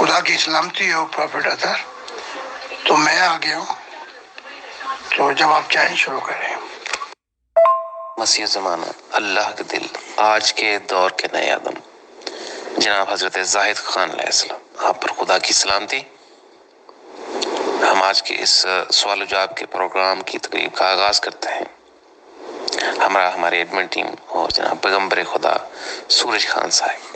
خدا کی سلامتی ہو پروفیٹ اطہر. تو میں آ گیا ہوں، تو جب آپ چاہیں شروع کریں. مسیح زمانہ، اللہ کے دل، آج کے دور کے نئے آدم جناب حضرت زاہد خان علیہ السلام، آپ پر خدا کی سلامتی. ہم آج کے اس سوال و جواب کے پروگرام کی تقریب کا آغاز کرتے ہیں. ہمارے ایڈمن ٹیم اور جناب پیغمبر خدا سورج خان صاحب.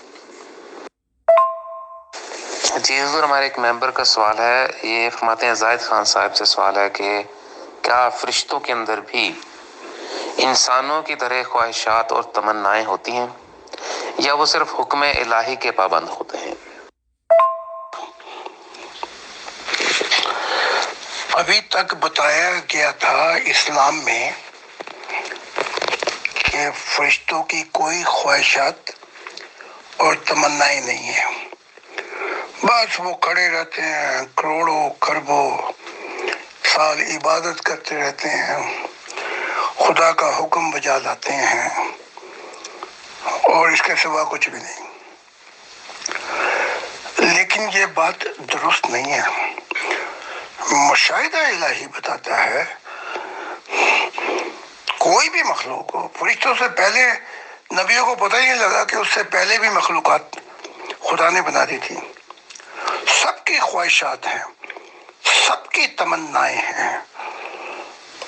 جی حضور، ہمارے ایک ممبر کا سوال ہے. یہ فرماتے ہیں، زاہد خان صاحب سے سوال ہے کہ کیا فرشتوں کے اندر بھی انسانوں کی طرح خواہشات اور تمنائیں ہوتی ہیں، یا وہ صرف حکم الہی کے پابند ہوتے ہیں؟ ابھی تک بتایا گیا تھا اسلام میں کہ فرشتوں کی کوئی خواہشات اور تمنائیں نہیں ہیں. بس وہ کھڑے رہتے ہیں، کروڑوں کھربوں سال عبادت کرتے رہتے ہیں، خدا کا حکم بجا لاتے ہیں، اور اس کے سوا کچھ بھی نہیں. لیکن یہ بات درست نہیں ہے. مشاہدہ الہی بتاتا ہے کوئی بھی مخلوق ہو، فرشتوں سے پہلے نبیوں کو پتہ ہی نہیں لگا کہ اس سے پہلے بھی مخلوقات خدا نے بنا دی تھی. سب کی خواہشات ہیں، سب کی تمنائیں ہیں،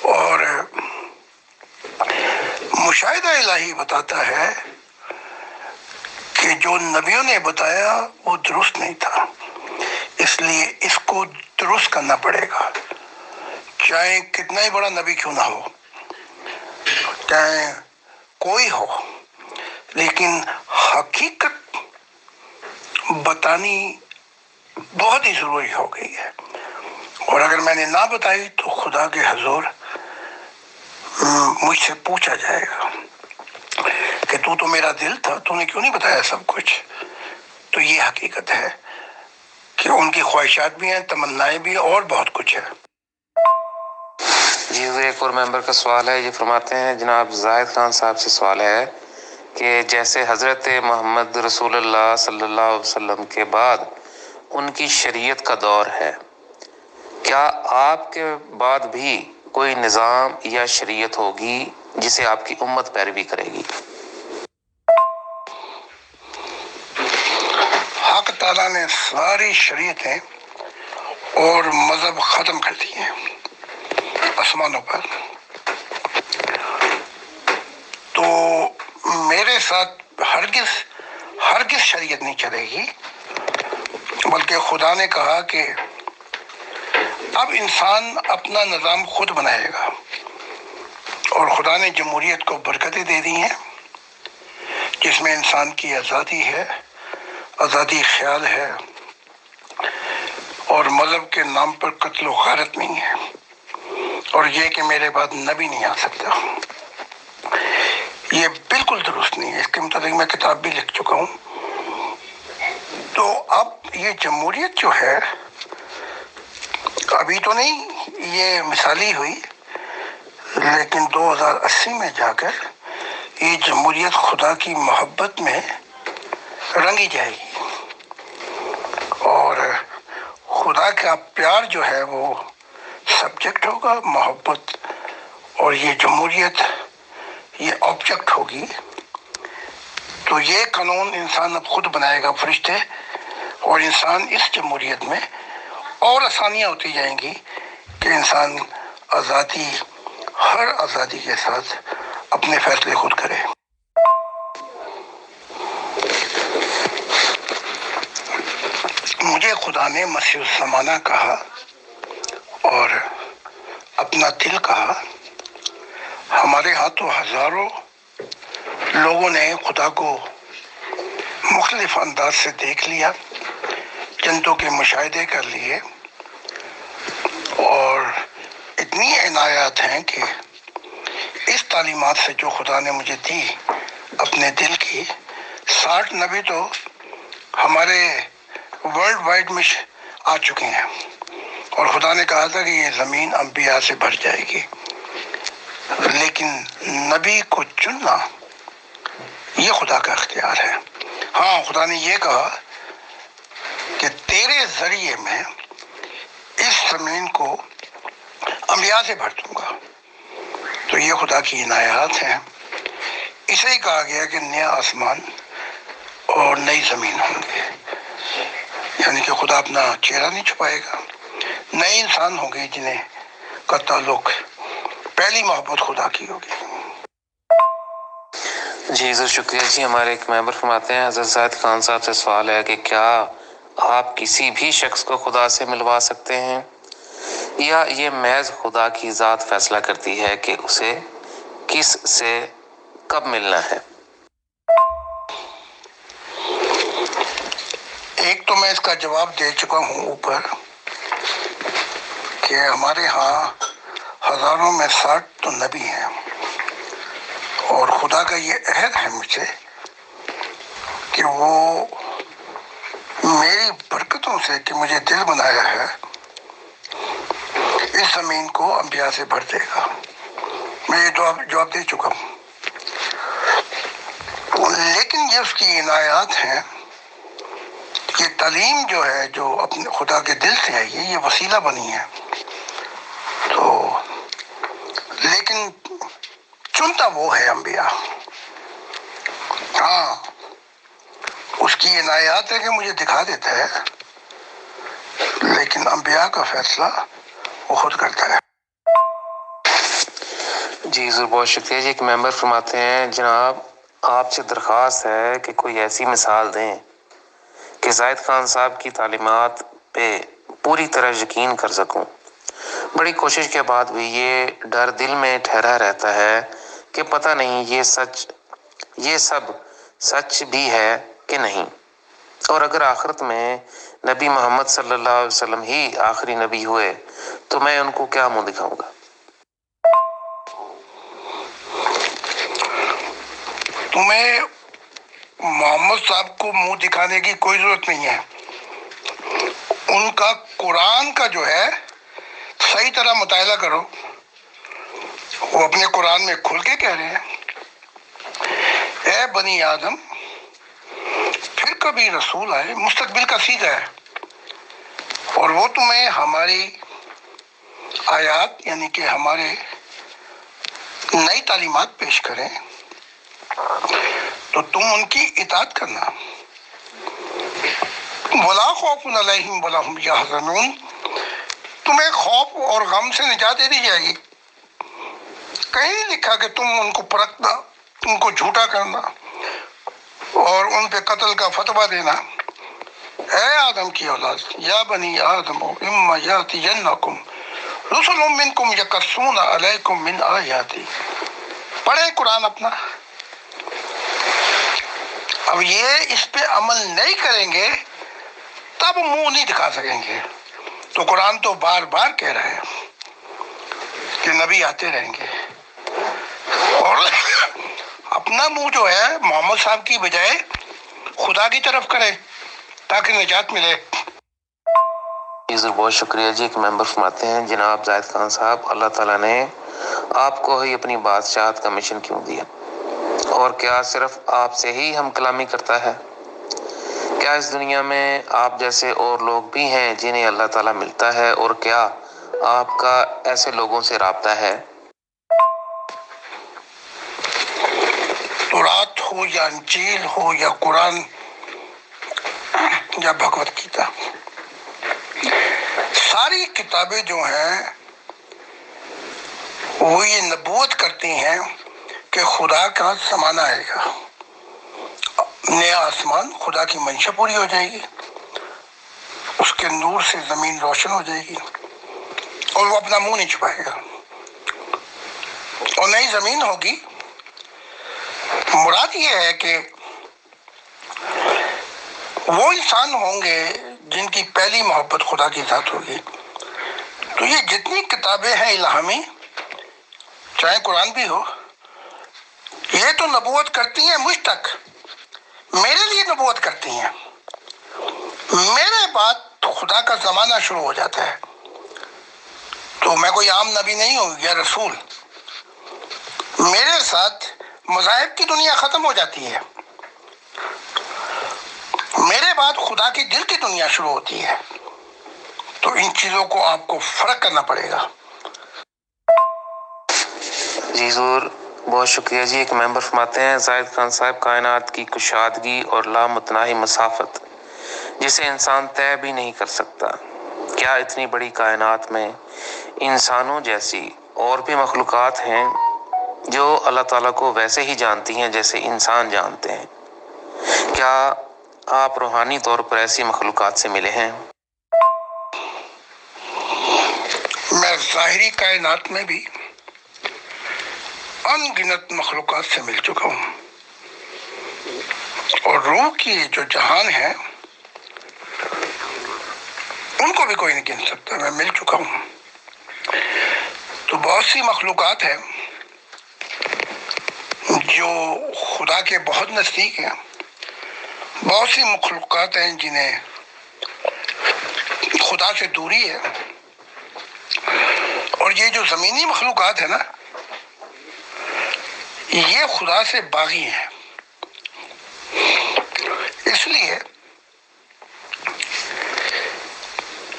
اور مشاہدہ الہی بتاتا ہے کہ جو نبیوں نے بتایا وہ درست نہیں تھا. اس لیے اس کو درست کرنا پڑے گا، چاہے کتنا ہی بڑا نبی کیوں نہ ہو، چاہے کوئی ہو. لیکن حقیقت بتانی بہت ہی ضروری ہو گئی ہے، اور اگر میں نے نہ بتائی تو خدا کے حضور مجھ سے پوچھا جائے گا کہ تو میرا دل تھا، تو نے کیوں نہیں بتایا سب کچھ. تو یہ حقیقت ہے کہ ان کی خواہشات بھی ہیں، تمنائیں بھی ہیں، اور بہت کچھ ہے. جی، ایک اور ممبر کا سوال ہے. یہ فرماتے ہیں، جناب زاہد خان صاحب سے سوال ہے کہ جیسے حضرت محمد رسول اللہ صلی اللہ علیہ وسلم کے بعد ان کی شریعت کا دور ہے، کیا آپ کے بعد بھی کوئی نظام یا شریعت ہوگی جسے آپ کی امت پیروی کرے گی؟ حق تعالیٰ نے ساری شریعتیں اور مذہب ختم کر دیے ہیں آسمانوں پر. تو میرے ساتھ ہرگز شریعت نہیں چلے گی، بلکہ خدا نے کہا کہ اب انسان اپنا نظام خود بنائے گا. اور خدا نے جمہوریت کو برکتیں دے دی ہیں، جس میں انسان کی آزادی ہے، آزادی خیال ہے، اور مذہب کے نام پر قتل و غارت نہیں ہے، اور یہ کہ میرے بعد نبی نہیں آ سکتا. یہ بالکل درست نہیں ہے. اس کے متعلق میں کتاب بھی لکھ چکا ہوں. تو اب یہ جمہوریت جو ہے، ابھی تو نہیں، یہ مثالی ہوئی، لیکن 2080 میں جا کر یہ جمہوریت خدا کی محبت میں رنگی جائے گی، اور خدا کا پیار جو ہے وہ سبجیکٹ ہوگا، محبت، اور یہ جمہوریت یہ آبجیکٹ ہوگی. تو یہ قانون انسان اب خود بنائے گا، فرشتے، اور انسان اس جمہوریت میں اور آسانیاں ہوتی جائیں گی کہ انسان ہر آزادی کے ساتھ اپنے فیصلے خود کرے. مجھے خدا نے مسیح الزمانہ کہا اور اپنا دل کہا. ہمارے ہاں تو ہزاروں لوگوں نے خدا کو مختلف انداز سے دیکھ لیا، جنتوں کے مشاہدے کر لیے، اور اتنی عنایات ہیں کہ اس تعلیمات سے جو خدا نے مجھے دی اپنے دل کی، 60 نبی تو ہمارے ورلڈ وائڈ میں آ چکے ہیں، اور خدا نے کہا تھا کہ یہ زمین انبیاء سے بھر جائے گی. لیکن نبی کو چننا یہ خدا کا اختیار ہے. ہاں، خدا نے یہ کہا کہ تیرے ذریعے میں اس زمین کو انبیاء سے بھر دوں گا۔ تو یہ خدا کی عنایات ہیں۔ اسے ہی کہا گیا کہ نیا آسمان اور نئی زمین ہوں گے، یعنی کہ خدا اپنا چہرہ نہیں چھپائے گا، نئے انسان ہوں گے جنہیں کا تعلق پہلی محبت خدا کی ہوگی۔ جی حضور شکریہ جی۔ ہمارے ایک ممبر فرماتے ہیں حضرت زاہد خان صاحب سے سوال ہے کہ کیا آپ کسی بھی شخص کو خدا سے ملوا سکتے ہیں یا یہ محض خدا کی ذات فیصلہ کرتی ہے کہ اسے کس سے کب ملنا ہے؟ ایک تو میں اس کا جواب دے چکا ہوں اوپر کہ ہمارے ہاں ہزاروں میں 60 تو نبی ہیں، اور خدا کا یہ عہد ہے مجھ سے کہ وہ میری برکتوں سے کہ مجھے دل بنایا ہے اس زمین کو انبیاء سے بھر دے گا۔ میں یہ جواب دے چکا ہوں، لیکن یہ اس کی عنایات ہیں۔ یہ تعلیم جو ہے جو اپنے خدا کے دل سے ہے یہ وسیلہ بنی ہے، تو لیکن چنتا وہ ہے انبیاء۔ ہاں اس کی عنایات ہے کہ مجھے دکھا دیتا ہے، لیکن انبیاء کا فیصلہ وہ خود کرتا ہے۔ جی حضور بہت شکریہ جی۔ ایک ممبر فرماتے ہیں جناب آپ سے درخواست ہے کہ کوئی ایسی مثال دیں کہ زاہد خان صاحب کی تعلیمات پہ پوری طرح یقین کر سکوں۔ بڑی کوشش کے بعد بھی یہ ڈر دل میں ٹھہرا رہتا ہے کہ پتہ نہیں یہ سب سچ بھی ہے کہ نہیں، اور اگر آخرت میں نبی محمد صلی اللہ علیہ وسلم ہی آخری نبی ہوئے تو میں ان کو کیا منہ دکھاؤں گا؟ تمہیں محمد صاحب کو منہ دکھانے کی کوئی ضرورت نہیں ہے۔ ان کا قرآن کا جو ہے صحیح طرح مطالعہ کرو، وہ اپنے قرآن میں کھل کے کہہ رہے ہیں اے بنی آدم، پھر کبھی رسول آئے، مستقبل کا سیدھا ہے، اور وہ تمہیں ہماری آیات یعنی کہ ہمارے نئی تعلیمات پیش کریں تو تم ان کی اطاعت کرنا۔ وَلَا خَوْفٌ عَلَيْهِمْ وَلَا هُمْ يَحْزَنُونَ، تمہیں خوف اور غم سے نجات دے دی جائے گی۔ کہیں نہیں لکھا کہ تم ان کو پرکھنا، ان کو جھوٹا کرنا اور ان پہ قتل کا فتویٰ دینا۔ اے آدم کی اولاد، یا بنی آدم اما یاتینکم رسل منکم یقصون علیکم من آیاتی، پڑھیں قرآن اپنا۔ اب یہ اس پہ عمل نہیں کریں گے تب منہ نہیں دکھا سکیں گے۔ تو قرآن تو بار بار کہہ رہا ہے کہ نبی آتے رہیں گے، اور اپنا منہ جو ہے محمد صاحب کی بجائے خدا کی طرف کرے تاکہ نجات ملے۔ جی حضور بہت شکریہ جی۔ ایک ممبر فرماتے ہیں جناب زاہد خان صاحب، اللہ تعالیٰ نے آپ کو ہی اپنی بادشاہت کا مشن کیوں دیا، اور کیا صرف آپ سے ہی ہم کلامی کرتا ہے؟ کیا اس دنیا میں آپ جیسے اور لوگ بھی ہیں جنہیں اللہ تعالیٰ ملتا ہے، اور کیا آپ کا ایسے لوگوں سے رابطہ ہے؟ تورات ہو یا انجیل ہو یا قرآن یا بھگوت گیتا، ساری کتابیں جو ہیں وہ یہ نبوت کرتی ہیں کہ خدا کا زمانہ آئے گا، نیا آسمان، خدا کی منشا پوری ہو جائے گی، اس کے نور سے زمین روشن ہو جائے گی، اور وہ اپنا منہ نہیں چھپائے گا، اور نئی زمین ہوگی۔ مراد یہ ہے کہ وہ انسان ہوں گے جن کی پہلی محبت خدا کی ذات ہوگی۔ تو یہ جتنی کتابیں ہیں الہامی، چاہے قرآن بھی ہو، یہ تو نبوت کرتی ہیں مجھ تک، میرے لیے نبوت کرتی ہیں۔ میرے بعد تو خدا کا زمانہ شروع ہو جاتا ہے، تو میں کوئی عام نبی نہیں ہوں یا رسول، میرے ساتھ مذاہب کی دنیا ختم ہو جاتی ہے، میرے بعد خدا کی دل کی دنیا شروع ہوتی ہے۔ تو ان چیزوں کو آپ کو فرق کرنا پڑے گا۔ جی حضور بہت شکریہ جی۔ ایک ممبر فرماتے ہیں زاہد خان صاحب، کائنات کی کشادگی اور لامتناہی مسافت جسے انسان طے بھی نہیں کر سکتا، کیا اتنی بڑی کائنات میں انسانوں جیسی اور بھی مخلوقات ہیں جو اللہ تعالیٰ کو ویسے ہی جانتی ہیں جیسے انسان جانتے ہیں؟ کیا آپ روحانی طور پر ایسی مخلوقات سے ملے ہیں؟ میں ظاہری کائنات میں بھی ان گنت مخلوقات سے مل چکا ہوں، اور روح کی جو جہان ہے ان کو بھی کوئی نہیں گن سکتا، میں مل چکا ہوں۔ تو بہت سی مخلوقات ہیں جو خدا کے بہت نزدیک ہیں، بہت سی مخلوقات ہیں جنہیں خدا سے دوری ہے، اور یہ جو زمینی مخلوقات ہیں نا، یہ خدا سے باغی ہیں۔ اس لیے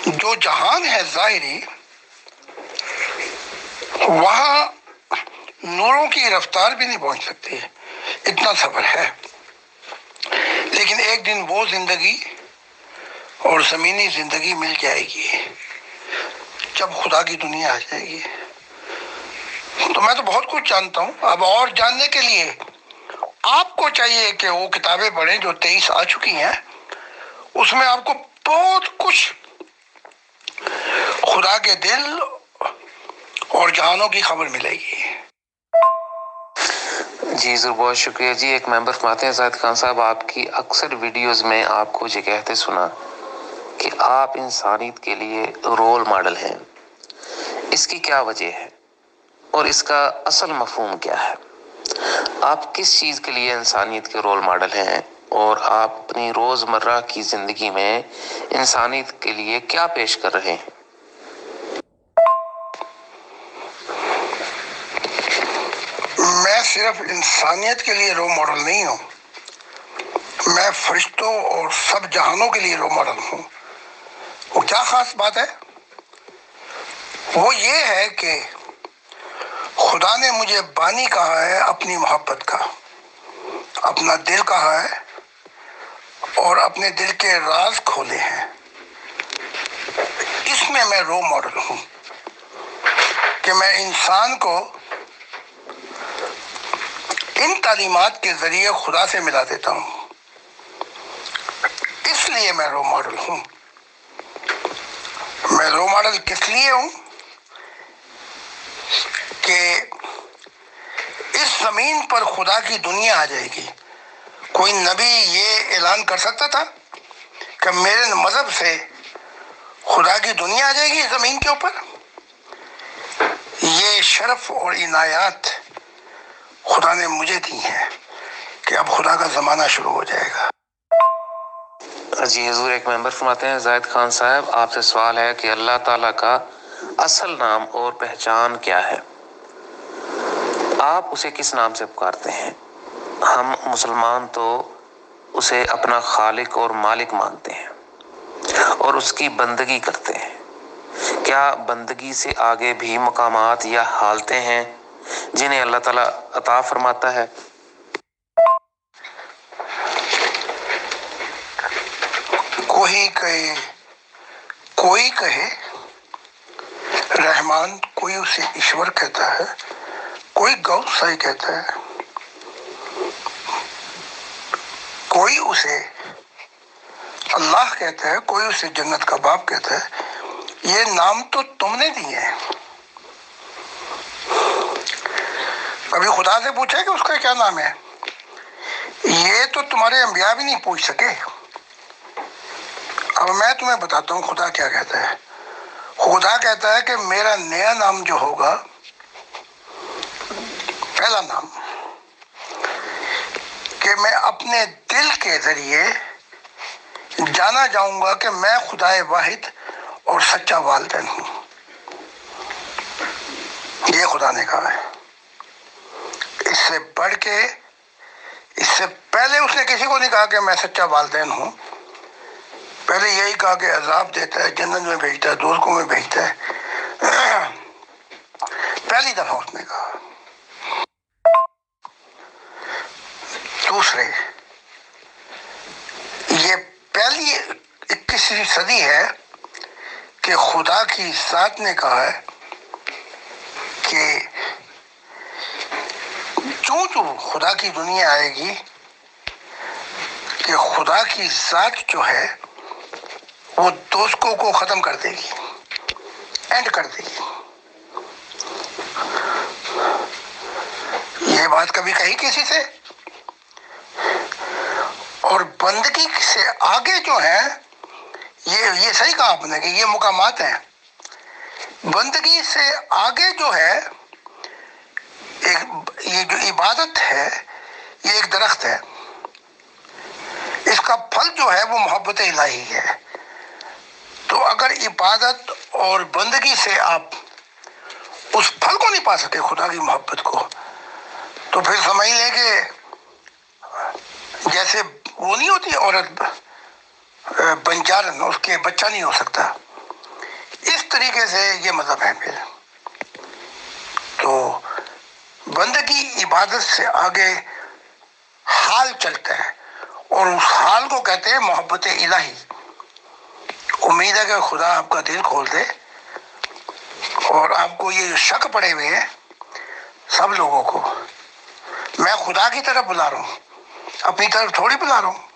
جو جہان ہے ظاہری، وہاں نوروں کی رفتار بھی نہیں پہنچ سکتی، اتنا صبر ہے۔ لیکن ایک دن وہ زندگی اور زمینی زندگی مل جائے گی جب خدا کی دنیا آ جائے گی۔ تو میں تو بہت کچھ جانتا ہوں، اب اور جاننے کے لیے آپ کو چاہیے کہ وہ کتابیں پڑھیں جو 23 آ چکی ہیں، اس میں آپ کو بہت کچھ خدا کے دل اور جہانوں کی خبر ملے گی۔ جی ضرور بہت شکریہ جی۔ ایک ممبر فرماتے ہیں زاہد خان صاحب، آپ کی اکثر ویڈیوز میں آپ کو یہ کہتے سنا کہ آپ انسانیت کے لیے رول ماڈل ہیں، اس کی کیا وجہ ہے اور اس کا اصل مفہوم کیا ہے؟ آپ کس چیز کے لیے انسانیت کے رول ماڈل ہیں، اور آپ اپنی روزمرہ کی زندگی میں انسانیت کے لیے کیا پیش کر رہے ہیں؟ میں صرف انسانیت کے لیے رول ماڈل نہیں ہوں، میں فرشتوں اور سب جہانوں کے لیے رول ماڈل ہوں۔ وہ کیا خاص بات ہے؟ وہ یہ ہے کہ خدا نے مجھے بانی کہا ہے اپنی محبت کا، اپنا دل کہا ہے، اور اپنے دل کے راز کھولے ہیں۔ اس میں میں رول ماڈل ہوں کہ میں انسان کو ان تعلیمات کے ذریعے خدا سے ملا دیتا ہوں۔ اس لیے میں رول ماڈل ہوں۔ میں رول ماڈل کس لیے ہوں کہ اس زمین پر خدا کی دنیا آ جائے گی۔ کوئی نبی یہ اعلان کر سکتا تھا کہ میرے مذہب سے خدا کی دنیا آ جائے گی زمین کے اوپر؟ یہ شرف اور عنایات خدا نے مجھے دی ہیں کہ اب خدا کا زمانہ شروع ہو جائے گا۔ جی حضور ایک ممبر فرماتے ہیں زاہد خان صاحب، آپ سے سوال ہے کہ اللہ تعالیٰ کا اصل نام اور پہچان کیا ہے؟ آپ اسے کس نام سے پکارتے ہیں؟ ہم مسلمان تو اسے اپنا خالق اور مالک مانتے ہیں اور اس کی بندگی کرتے ہیں۔ کیا بندگی سے آگے بھی مقامات یا حالتیں ہیں جنہیں اللہ تعالیٰ عطا فرماتا ہے؟ کوئی کہے رحمان، کوئی اسے ایشور کہتا ہے، کوئی غوث سائی کہتا ہے، کوئی اسے اللہ کہتا ہے، کوئی اسے جنت کا باپ کہتا ہے۔ یہ نام تو تم نے دیے ہیں۔ ابھی خدا سے پوچھا کہ اس کا کیا نام ہے؟ یہ تو تمہارے انبیاء بھی نہیں پوچھ سکے۔ اب میں تمہیں بتاتا ہوں خدا کیا کہتا ہے۔ خدا کہتا ہے کہ میرا نیا نام جو ہوگا، پہلا نام، کہ میں اپنے دل کے ذریعے جانا جاؤں گا کہ میں خدائے واحد اور سچا والدین ہوں۔ یہ خدا نے کہا ہے۔ اس سے بڑھ کے، اس سے پہلے اس نے کسی کو نہیں کہا کہ میں سچا والدین ہوں۔ پہلے یہی کہا کہ عذاب دیتا ہے، جنت میں بھیجتا ہے، دوزخوں میں بھیجتا ہے، پہلی دفعہ اس نے کہا۔ دوسرے، یہ پہلی 21ویں صدی ہے کہ خدا کی ذات نے کہا ہے کہ چوں خدا کی دنیا آئے گی کہ خدا کی ذات جو ہے وہ دوزخوں کو ختم کر دے گی، اینڈ کر دے گی۔ یہ بات کبھی کہی کسی سے؟ اور بندگی سے آگے جو ہے، یہ صحیح کہا آپ نے کہ یہ مقامات ہیں۔ بندگی سے آگے جو ہے یہ جو عبادت ہے، یہ ایک درخت ہے، اس کا پھل جو ہے وہ محبت الہی ہے۔ تو اگر عبادت اور بندگی سے آپ اس پھل کو نہیں پا سکے، خدا کی محبت کو، تو پھر سمجھ لیں کہ جیسے وہ نہیں ہوتی عورت بنجارن، اس کے بچہ نہیں ہو سکتا، اس طریقے سے یہ مذہب ہے۔ پھر تو بندگی عبادت سے آگے حال چلتا ہے، اور اس حال کو کہتے ہیں محبت الہی۔ امید ہے کہ خدا آپ کا دل کھول دے اور آپ کو یہ شک پڑے ہوئے ہیں سب لوگوں کو، میں خدا کی طرف بلا رہا ہوں، اپنی طرف تھوڑی بلا رہا ہوں۔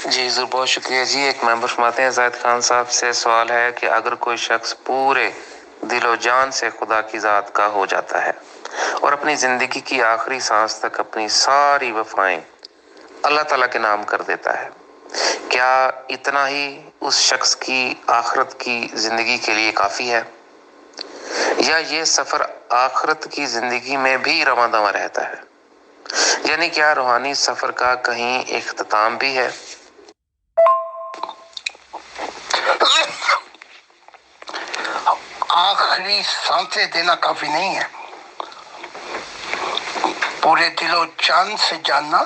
جی حضور بہت شکریہ جی۔ ایک ممبر فرماتے ہیں زاہد خان صاحب سے سوال ہے کہ اگر کوئی شخص پورے دل و جان سے خدا کی ذات کا ہو جاتا ہے اور اپنی زندگی کی آخری سانس تک اپنی ساری وفائیں اللہ تعالیٰ کے نام کر دیتا ہے، کیا اتنا ہی اس شخص کی آخرت کی زندگی کے لیے کافی ہے، یا یہ سفر آخرت کی زندگی میں بھی رواں دواں رہتا ہے؟ یعنی کیا روحانی سفر کا کہیں اختتام بھی ہے؟ آخری سانسیں دینا کافی نہیں ہے، پورے دل و جان سے جاننا،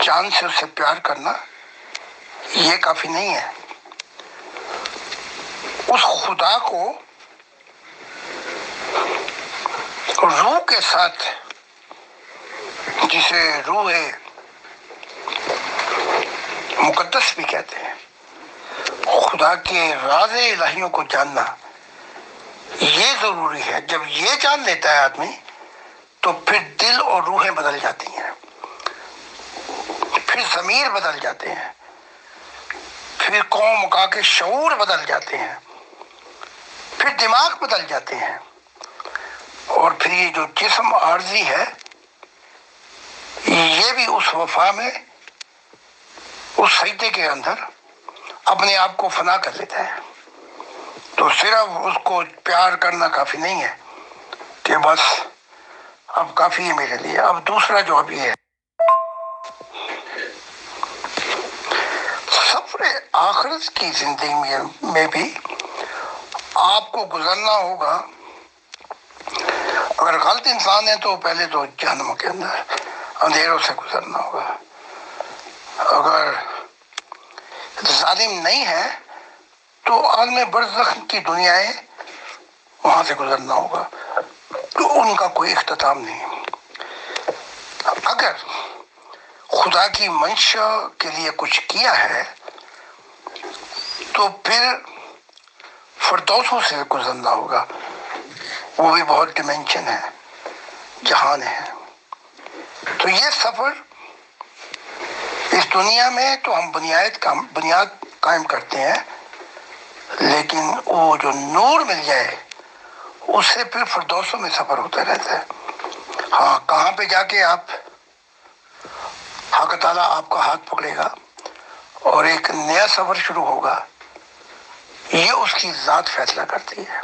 جان سے اسے پیار کرنا، یہ کافی نہیں ہے۔ اس خدا کو روح کے ساتھ، جسے روح مقدس بھی کہتے ہیں، خدا کے راز الہیوں کو جاننا یہ ضروری ہے۔ جب یہ جان لیتا ہے آدمی تو پھر دل اور روحیں بدل جاتی ہیں، پھر ضمیر بدل جاتے ہیں، پھر قوم کا کے شعور بدل جاتے ہیں، پھر دماغ بدل جاتے ہیں، اور پھر یہ جو جسم عارضی ہے یہ بھی اس وفا میں، اس سجدے کے اندر اپنے آپ کو فنا کر لیتا ہے۔ تو صرف اس کو پیار کرنا کافی نہیں ہے کہ بس اب کافی ہے میرے لیے۔ اب دوسرا جو اب یہ ہے، سفر آخرت کی زندگی میں بھی آپ کو گزرنا ہوگا۔ اگر غلط انسان ہے تو پہلے تو جہنم کے اندر اندھیروں سے گزرنا ہوگا، اگر ظالم نہیں ہے تو عالم برزخ کی دنیایں وہاں سے گزرنا ہوگا، تو ان کا کوئی اختتام نہیں۔ اگر خدا کی منشا کے لیے کچھ کیا ہے تو پھر فردوسوں سے گزرنا ہوگا، وہ بھی بہت ڈیمینشن ہے، جہان ہے۔ تو یہ سفر اس دنیا میں تو ہم بنیاد قائم کرتے ہیں، لیکن وہ جو نور مل جائے اس سے پھر فردوسوں میں سفر ہوتا رہتا ہے۔ ہاں، کہاں پہ جا کے آپ حق تعالیٰ آپ کا ہاتھ پکڑے گا اور ایک نیا سفر شروع ہوگا، یہ اس کی ذات فیصلہ کرتی ہے۔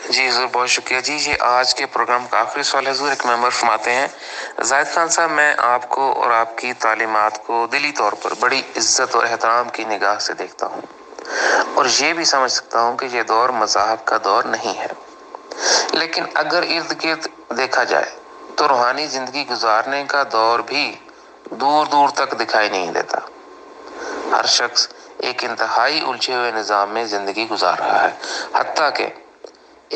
جی حضور بہت شکریہ جی۔ آج کے پروگرام کا آخری سوال حضور، ایک ممبر فرماتے ہیں زاہد خان صاحب، میں آپ کو اور آپ کی تعلیمات کو دلی طور پر بڑی عزت اور احترام کی نگاہ سے دیکھتا ہوں، اور یہ بھی سمجھ سکتا ہوں کہ یہ دور مذاہب کا دور نہیں ہے، لیکن اگر ارد گرد دیکھا جائے تو روحانی زندگی گزارنے کا دور بھی دور دور تک دکھائی نہیں دیتا۔ ہر شخص ایک انتہائی الجھے ہوئے نظام میں زندگی گزار رہا ہے، حتیٰ کہ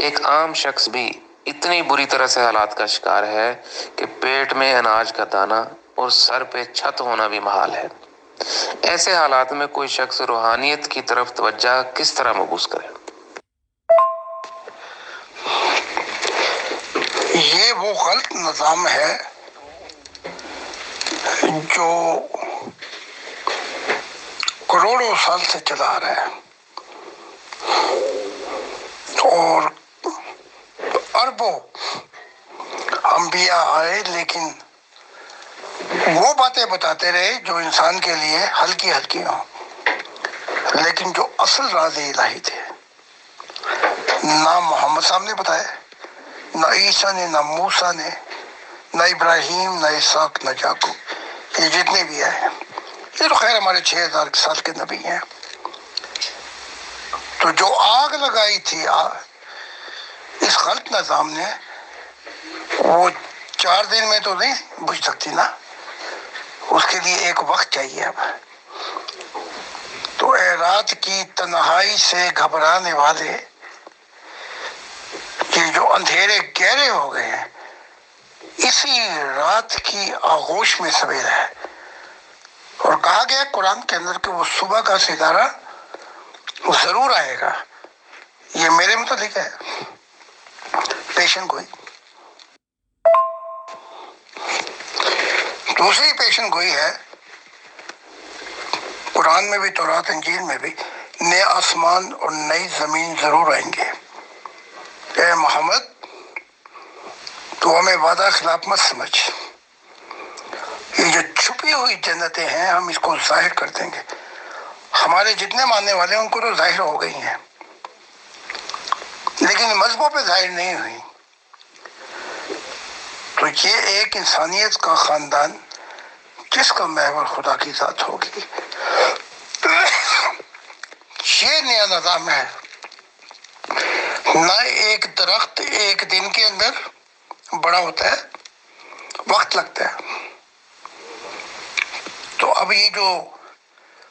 ایک عام شخص بھی اتنی بری طرح سے حالات کا شکار ہے کہ پیٹ میں اناج کا دانہ اور سر پہ چھت ہونا بھی محال ہے۔ ایسے حالات میں کوئی شخص روحانیت کی طرف توجہ کس طرح مبوس کرے؟ یہ وہ غلط نظام ہے جو کروڑوں سال سے چلا آ رہا ہے اور اربوں انبیاء آئے لیکن وہ باتیں بتاتے رہے جو انسان کے لیے ہلکی ہلکی ہوں، لیکن جو اصل راز الہی تھے نہ محمد صاحب نے بتایا، نہ عیسیٰ نے، نہ موسیٰ نے، نہ ابراہیم، نہ اسحاق، نہ یعقوب، یہ جتنے بھی آئے، یہ تو خیر ہمارے 6000 سال کے نبی ہیں۔ تو جو آگ لگائی تھی اس غلط نظام نے، وہ 4 دن میں تو نہیں بجھ سکتی نا، اس کے لیے ایک وقت چاہیے۔ اب تو اے رات کی تنہائی سے گھبرانے والے، یہ جو اندھیرے گہرے ہو گئے ہیں، اسی رات کی آغوش میں سویرا ہے۔ اور کہا گیا قرآن کے اندر کہ وہ صبح کا ستارہ ضرور آئے گا۔ یہ میرے متعلق ہے، پیشن گوئی۔ دوسری پیشن گوئی ہے قرآن میں بھی، تورات انجیل میں بھی، نئے آسمان اور نئی زمین ضرور آئیں گے۔ اے محمد تو ہمیں وعدہ خلاف مت سمجھ، یہ جو چھپی ہوئی جنتیں ہیں ہم اس کو ظاہر کر دیں گے۔ ہمارے جتنے ماننے والے ہیں ان کو تو ظاہر ہو گئی ہیں، لیکن مذہبوں پہ ظاہر نہیں ہوئی۔ تو یہ ایک انسانیت کا خاندان جس کا محور خدا کی ذات ہوگی، یہ نیا نظام ہے۔ نہ ایک درخت ایک دن کے اندر بڑا ہوتا ہے، وقت لگتا ہے۔ تو اب یہ جو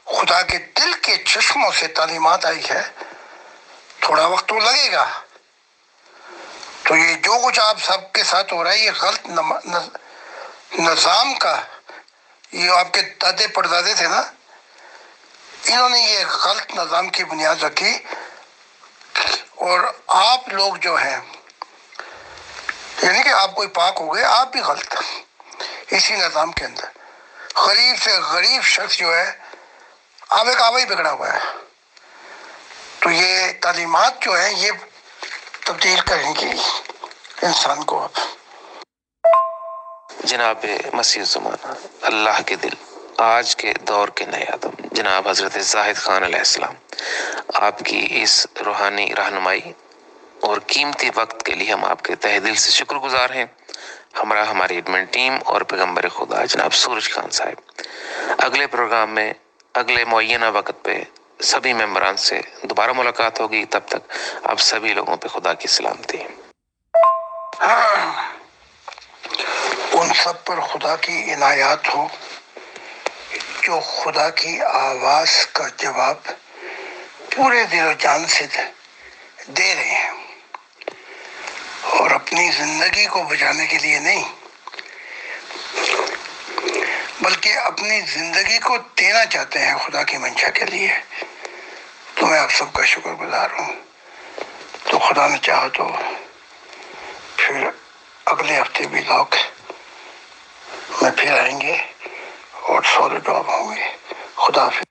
خدا کے دل کے چشموں سے تعلیمات آئی ہے، تھوڑا وقت تو لگے گا۔ تو یہ جو کچھ آپ سب کے ساتھ ہو رہا ہے، یہ غلط نظام کا، یہ آپ کے دادے پردادے تھے نا، انہوں نے یہ غلط نظام کی بنیاد رکھی، اور آپ لوگ جو ہیں، یعنی کہ آپ کوئی پاک ہو گئے، آپ بھی غلط اسی نظام کے اندر۔ غریب سے غریب شخص جو ہے آبے کعبہ ہی بگڑا ہوا ہے۔ تو یہ تعلیمات جو ہیں یہ تبدیل کریں گی انسان کو۔ اب جناب مسیح الزمانہ، اللہ کے دل، آج کے دور کے نئے آدم جناب حضرت زاہد خان علیہ السلام، آپ کی اس روحانی رہنمائی اور قیمتی وقت کے لیے ہم آپ کے تہ دل سے شکر گزار ہیں۔ ہمارا ہماری ایڈمن ٹیم اور پیغمبر خدا جناب سورج خان صاحب، اگلے پروگرام میں اگلے معینہ وقت پہ سبھی ممبران سے دوبارہ ملاقات ہوگی۔ تب تک آپ سبھی لوگوں پہ خدا کی سلامتی۔ ان سب پر خدا کی عنایات ہو جو خدا کی آواز کا جواب پورے دل و جان سے دے رہے ہیں، اور اپنی زندگی کو بچانے کے لیے نہیں بلکہ اپنی زندگی کو دینا چاہتے ہیں خدا کی منشا کے لیے۔ تو میں آپ سب کا شکر گزار ہوں۔ تو خدا نے چاہا تو پھر اگلے ہفتے بھی لوگ میں پھر آئیں گے اور سولو ڈراپ ہوں گے۔ خدا حافظ۔